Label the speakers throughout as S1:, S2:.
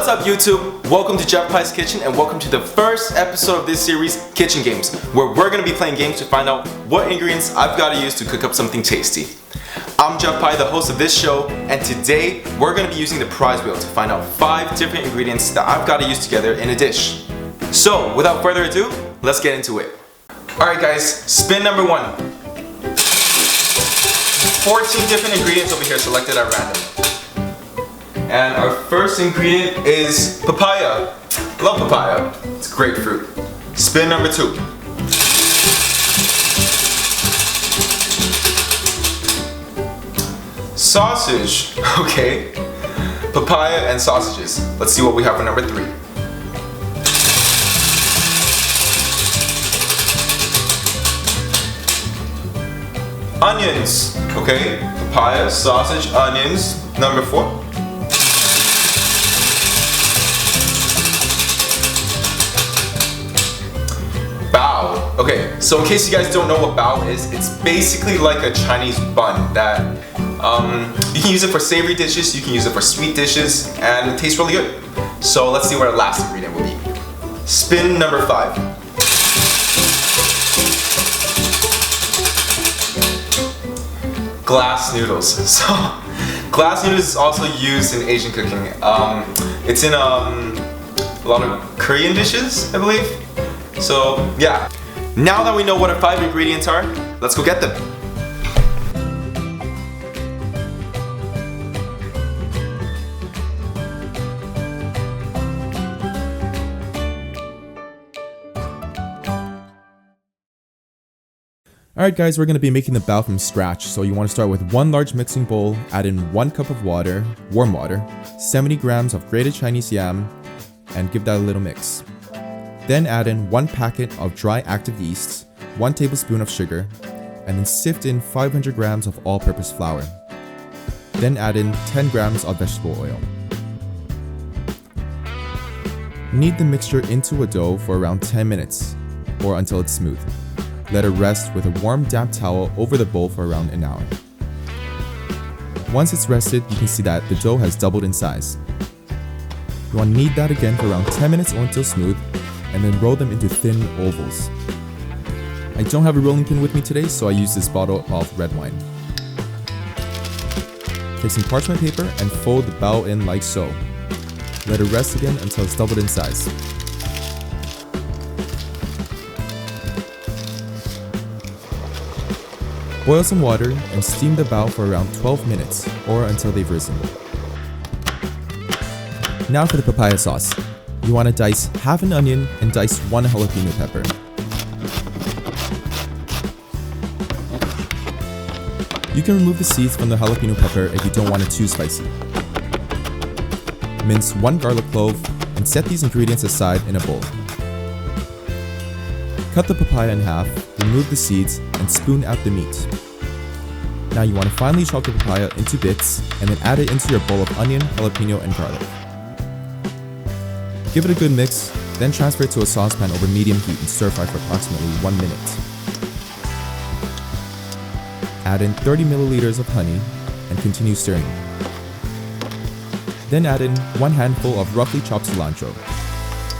S1: What's up YouTube? Welcome to Jeff Pie's Kitchen and welcome to the first episode of this series, Kitchen Games, where we're going to be playing games to find out what ingredients I've got to use to cook up something tasty. I'm Jeff Pie, the host of this show, and today we're going to be using the prize wheel to find out 5 different ingredients that I've got to use together in a dish. So without further ado, let's get into it. Alright guys, spin number 1. 14 different ingredients over here selected at random. And our first ingredient is papaya. Love papaya. It's a great fruit. Spin number 2. Sausage. Okay. Papaya and sausages. Let's see what we have for number 3. Onions. Okay. Papaya, sausage, onions. Number 4. Bao. Okay, so in case you guys don't know what bao is, it's basically like a Chinese bun that you can use it for savory dishes, you can use it for sweet dishes, and it tastes really good. So let's see what our last ingredient will be. Spin number 5. Glass noodles. So glass noodles is also used in Asian cooking. It's in a lot of Korean dishes, I believe. So yeah, now that we know what our 5 ingredients are, let's go get them.
S2: Alright guys, we're going to be making the bao from scratch, so you want to start with 1 large mixing bowl, add in 1 cup of water, warm water, 70 grams of grated Chinese yam, and give that a little mix. Then add in 1 packet of dry active yeast, 1 tablespoon of sugar, and then sift in 500 grams of all-purpose flour. Then add in 10 grams of vegetable oil. Knead the mixture into a dough for around 10 minutes, or until it's smooth. Let it rest with a warm damp towel over the bowl for around an hour. Once it's rested, you can see that the dough has doubled in size. You want to knead that again for around 10 minutes or until smooth, and then roll them into thin ovals. I don't have a rolling pin with me today, so I use this bottle of red wine. Take some parchment paper and fold the bao in like so. Let it rest again until it's doubled in size. Boil some water and steam the bao for around 12 minutes or until they've risen. Now for the papaya sauce. You want to dice half an onion and dice 1 jalapeno pepper. You can remove the seeds from the jalapeno pepper if you don't want it too spicy. Mince 1 garlic clove and set these ingredients aside in a bowl. Cut the papaya in half, remove the seeds, and spoon out the meat. Now you want to finely chop the papaya into bits and then add it into your bowl of onion, jalapeno, and garlic. Give it a good mix, then transfer it to a saucepan over medium heat and stir fry for approximately 1 minute. Add in 30 milliliters of honey and continue stirring. Then add in 1 handful of roughly chopped cilantro.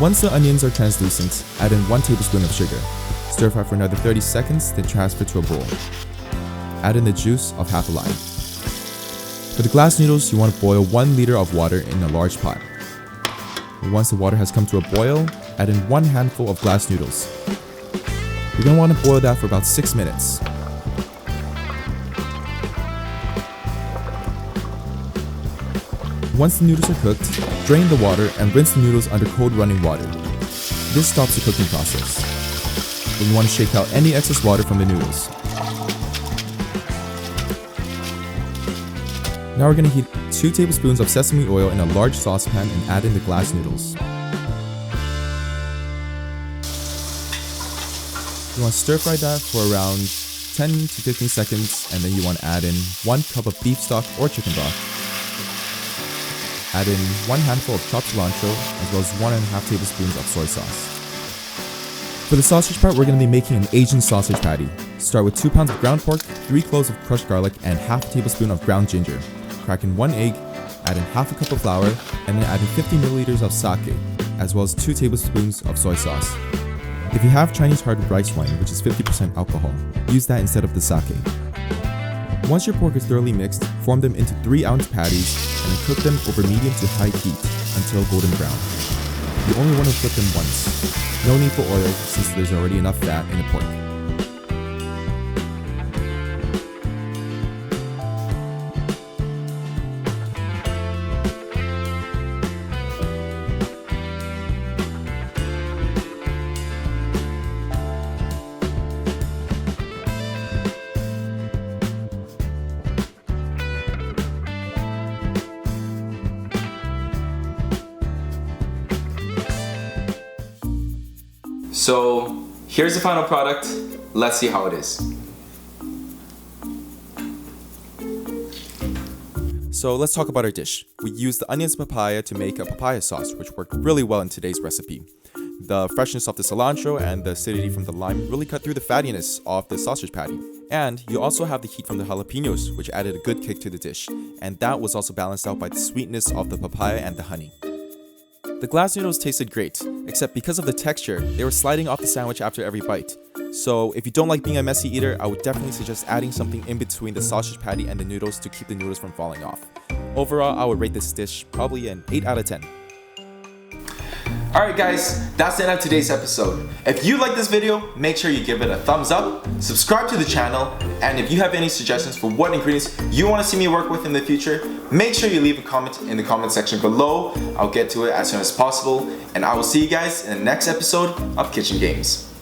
S2: Once the onions are translucent, add in 1 tablespoon of sugar. Stir fry for another 30 seconds, then transfer to a bowl. Add in the juice of half a lime. For the glass noodles, you want to boil 1 liter of water in a large pot. Once the water has come to a boil, add in 1 handful of glass noodles. You're going to want to boil that for about 6 minutes. Once the noodles are cooked, drain the water and rinse the noodles under cold running water. This stops the cooking process. Then you want to shake out any excess water from the noodles. Now we're going to heat 2 tablespoons of sesame oil in a large saucepan and add in the glass noodles. You want to stir fry that for around 10 to 15 seconds, and then you want to add in 1 cup of beef stock or chicken broth. Add in 1 handful of chopped cilantro as well as 1.5 tablespoons of soy sauce. For the sausage part, we're going to be making an Asian sausage patty. Start with 2 pounds of ground pork, 3 cloves of crushed garlic, and half a tablespoon of ground ginger. Crack in 1 egg, Add in half a cup of flour, and then add in 50 milliliters of sake, as well as 2 tablespoons of soy sauce. If you have Chinese hardened rice wine, which is 50% alcohol, use that instead of the sake. Once your pork is thoroughly mixed, form them into 3-ounce patties and then cook them over medium to high heat until golden brown. You only want to flip them once. No need for oil since there's already enough fat in the pork.
S1: So here's the final product. Let's see how it is.
S2: So let's talk about our dish. We used the onions and papaya to make a papaya sauce, which worked really well in today's recipe. The freshness of the cilantro and the acidity from the lime really cut through the fattiness of the sausage patty. And you also have the heat from the jalapenos, which added a good kick to the dish. And that was also balanced out by the sweetness of the papaya and the honey. The glass noodles tasted great, except because of the texture, they were sliding off the sandwich after every bite. So if you don't like being a messy eater, I would definitely suggest adding something in between the sausage patty and the noodles to keep the noodles from falling off. Overall, I would rate this dish probably an 8 out of 10.
S1: Alright guys, that's the end of today's episode. If you like this video, make sure you give it a thumbs up, subscribe to the channel, and if you have any suggestions for what ingredients you want to see me work with in the future, make sure you leave a comment in the comment section below. I'll get to it as soon as possible, and I will see you guys in the next episode of Kitchen Games.